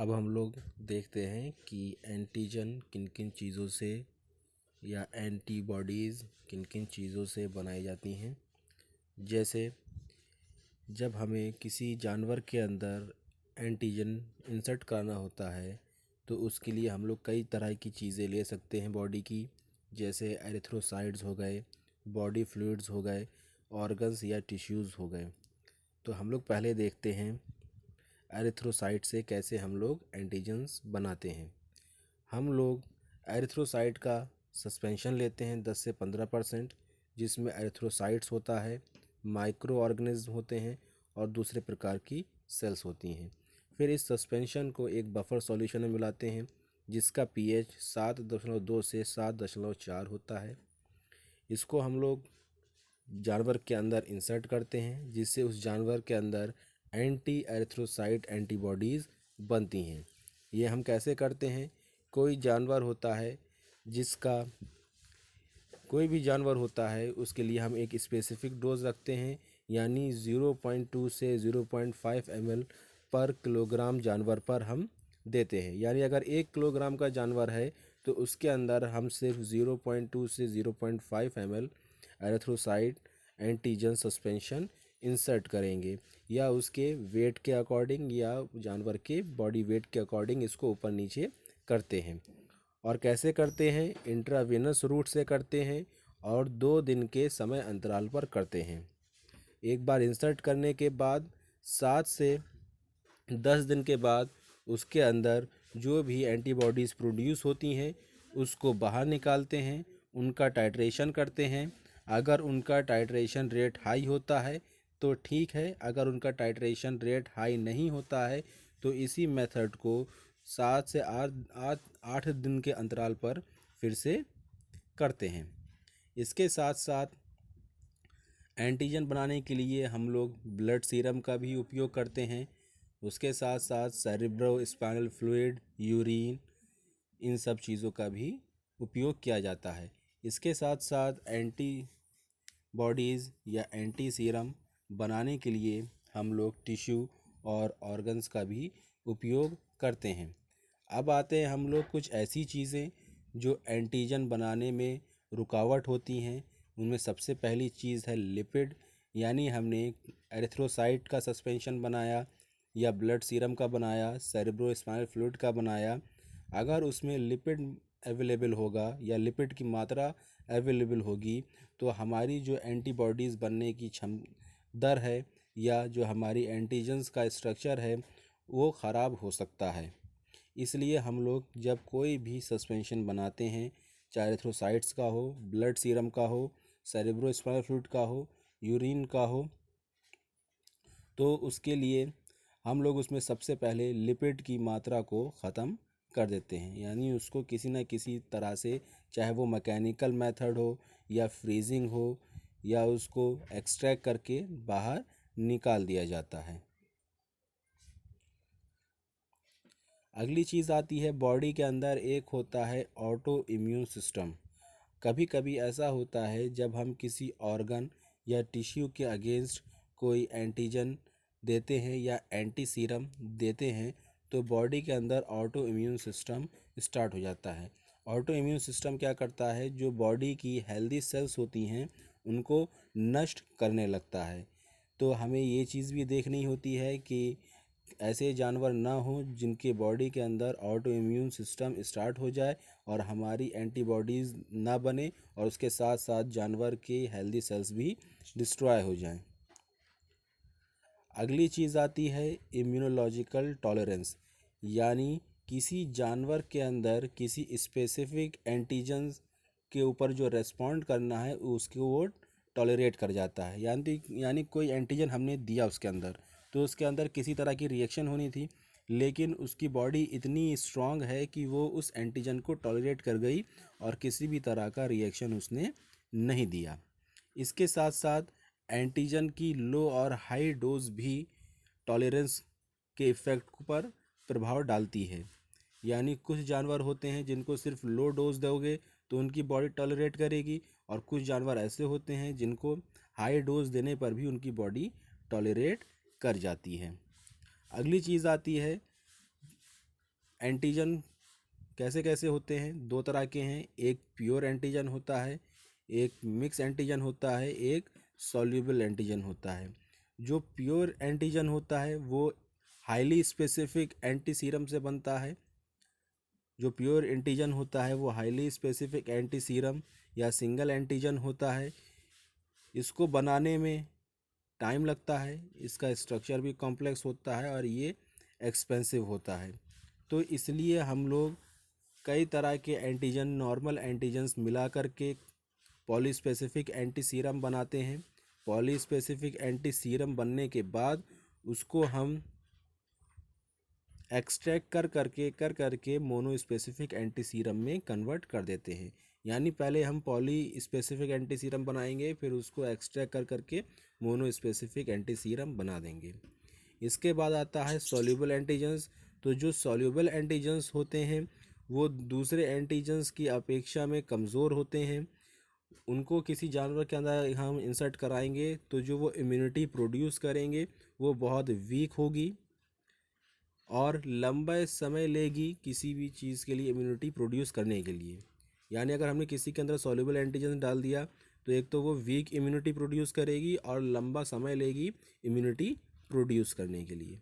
अब हम लोग देखते हैं कि एंटीजन किन किन चीज़ों से या एंटीबॉडीज़ किन किन चीज़ों से बनाई जाती हैं। जैसे जब हमें किसी जानवर के अंदर एंटीजन इंसर्ट करना होता है तो उसके लिए हम लोग कई तरह की चीज़ें ले सकते हैं बॉडी की, जैसे एरिथ्रोसाइट्स हो गए, बॉडी फ्लूइड्स हो गए, ऑर्गन्स या टिश्यूज़ हो गए। तो हम लोग पहले देखते हैं एरिथ्रोसाइट से कैसे हम लोग एंटीजन्स बनाते हैं। हम लोग एरिथ्रोसाइट का सस्पेंशन लेते हैं 10 से 15%, जिसमें एरिथ्रोसाइट्स होता है, माइक्रो ऑर्गेनिज्म होते हैं और दूसरे प्रकार की सेल्स होती हैं। फिर इस सस्पेंशन को एक बफर सॉल्यूशन में मिलाते हैं जिसका पीएच 7.2 से 7.4 होता है। इसको हम लोग जानवर के अंदर इंसर्ट करते हैं जिससे उस जानवर के अंदर एंटी एरिथ्रोसाइट एंटीबॉडीज़ बनती हैं। ये हम कैसे करते हैं? कोई भी जानवर होता है उसके लिए हम एक स्पेसिफिक डोज रखते हैं, यानी 0.2 से 0.5 ml पर किलोग्राम जानवर पर हम देते हैं। यानी अगर 1 किलोग्राम का जानवर है तो उसके अंदर हम सिर्फ 0.2 से 0.5 ml erythrocyte antigen suspension insert करेंगे, या उसके वेट के अकॉर्डिंग या जानवर के बॉडी वेट के अकॉर्डिंग इसको ऊपर नीचे करते हैं। और कैसे करते हैं? इंट्रावेनस रूट से करते हैं और 2 दिन के समय अंतराल पर करते हैं। एक बार इंसर्ट करने के बाद 7 से 10 दिन के बाद उसके अंदर जो भी एंटीबॉडीज़ प्रोड्यूस होती हैं उसको बाहर निकालते हैं, उनका टाइट्रेशन करते हैं। अगर उनका टाइट्रेशन रेट हाई होता है तो ठीक है, अगर उनका टाइट्रेशन रेट हाई नहीं होता है तो इसी मेथड को 7 से 8 दिन के अंतराल पर फिर से करते हैं। इसके साथ साथ एंटीजन बनाने के लिए हम लोग ब्लड सीरम का भी उपयोग करते हैं। उसके साथ साथ सेरेब्रो स्पाइनल फ्लूइड, यूरिन, इन सब चीज़ों का भी उपयोग किया जाता है। इसके साथ साथ एंटीबॉडीज़ या एंटी सीरम बनाने के लिए हम लोग टिश्यू और ऑर्गन्स का भी उपयोग करते हैं। अब आते हैं हम लोग कुछ ऐसी चीज़ें जो एंटीजन बनाने में रुकावट होती हैं। उनमें सबसे पहली चीज़ है लिपिड, यानी हमने एरिथ्रोसाइट का सस्पेंशन बनाया या ब्लड सीरम का बनाया, सेरेब्रो स्पाइनल फ्लूइड का बनाया। अगर उसमें लिपिड अवेलेबल होगा या लिपिड की मात्रा अवेलेबल होगी तो हमारी जो एंटीबॉडीज़ बनने की दर है या जो हमारी एंटीजन्स का स्ट्रक्चर है वो ख़राब हो सकता है। इसलिए हम लोग जब कोई भी सस्पेंशन बनाते हैं, चाहे एरिथ्रोसाइट्स का हो, ब्लड सीरम का हो, सेरेब्रो स्पाइनल फ्लूइड का हो, यूरिन का हो, तो उसके लिए हम लोग उसमें सबसे पहले लिपिड की मात्रा को ख़त्म कर देते हैं, यानी उसको किसी न किसी तरह से, चाहे वो मैकेनिकल मेथड हो या फ्रीजिंग हो, या उसको एक्सट्रैक्ट करके बाहर निकाल दिया जाता है। अगली चीज़ आती है बॉडी के अंदर एक होता है ऑटो इम्यून सिस्टम। कभी कभी ऐसा होता है जब हम किसी ऑर्गन या टिश्यू के अगेंस्ट कोई एंटीजन देते हैं या एंटी सीरम देते हैं तो बॉडी के अंदर ऑटो इम्यून सिस्टम स्टार्ट हो जाता है। ऑटो इम्यून सिस्टम क्या करता है? जो बॉडी की हेल्दी सेल्स होती हैं उनको नष्ट करने लगता है। तो हमें ये चीज़ भी देखनी होती है कि ऐसे जानवर ना हो जिनके बॉडी के अंदर ऑटो इम्यून सिस्टम स्टार्ट हो जाए और हमारी एंटीबॉडीज़ ना बने और उसके साथ साथ जानवर के हेल्दी सेल्स भी डिस्ट्रॉय हो जाएं। अगली चीज़ आती है इम्यूनोलॉजिकल टॉलरेंस, यानी किसी जानवर के अंदर किसी स्पेसिफिक एंटीजन्स के ऊपर जो रेस्पॉन्ड करना है उसको वो टॉलरेट कर जाता है। यानी कोई एंटीजन हमने दिया उसके अंदर तो उसके अंदर किसी तरह की रिएक्शन होनी थी, लेकिन उसकी बॉडी इतनी स्ट्रांग है कि वो उस एंटीजन को टॉलरेट कर गई और किसी भी तरह का रिएक्शन उसने नहीं दिया। इसके साथ साथ एंटीजन की लो और हाई डोज भी टॉलरेंस के इफ़ेक्ट पर प्रभाव डालती है। यानी कुछ जानवर होते हैं जिनको सिर्फ लो डोज दोगे तो उनकी बॉडी टॉलरेट करेगी, और कुछ जानवर ऐसे होते हैं जिनको हाई डोज देने पर भी उनकी बॉडी टॉलरेट कर जाती है। अगली चीज़ आती है एंटीजन कैसे कैसे होते हैं, दो तरह के हैं, एक प्योर एंटीजन होता है, एक मिक्स एंटीजन होता है, एक सॉल्युबल एंटीजन होता है। जो प्योर एंटीजन होता है वो हाईली स्पेसिफिक एंटी सीरम से बनता है। जो प्योर एंटीजन होता है वो हाईली स्पेसिफिक एंटी सीरम या सिंगल एंटीजन होता है। इसको बनाने में टाइम लगता है, इसका स्ट्रक्चर भी कॉम्प्लेक्स होता है और ये एक्सपेंसिव होता है। तो इसलिए हम लोग कई तरह के एंटीजन, नॉर्मल एंटीजन्स मिला कर के पॉलीस्पेसिफिक एंटी सीरम बनाते हैं। पॉलीस्पेसिफिक एंटी सीरम बनने के बाद उसको हम एक्सट्रैक्ट कर करके मोनोस्पेसिफिक एंटी सीरम में कन्वर्ट कर देते हैं। यानी पहले हम पॉली स्पेसिफिक एंटी सीरम बनाएंगे, फिर उसको एक्सट्रैक्ट कर करके मोनोस्पेसिफिक एंटी सीरम बना देंगे। इसके बाद आता है सॉल्युबल एंटीजन्स। तो जो सॉल्युबल एंटीजन्स होते हैं वो दूसरे एंटीजन्स की अपेक्षा में कमज़ोर होते हैं। उनको किसी जानवर के अंदर हम इंसर्ट कराएंगे तो जो वो इम्यूनिटी प्रोड्यूस करेंगे वो बहुत वीक होगी और लंबा समय लेगी किसी भी चीज़ के लिए इम्यूनिटी प्रोड्यूस करने के लिए। यानी अगर हमने किसी के अंदर सॉल्युबल एंटीजन डाल दिया तो एक तो वो वीक इम्यूनिटी प्रोड्यूस करेगी और लंबा समय लेगी इम्यूनिटी प्रोड्यूस करने के लिए।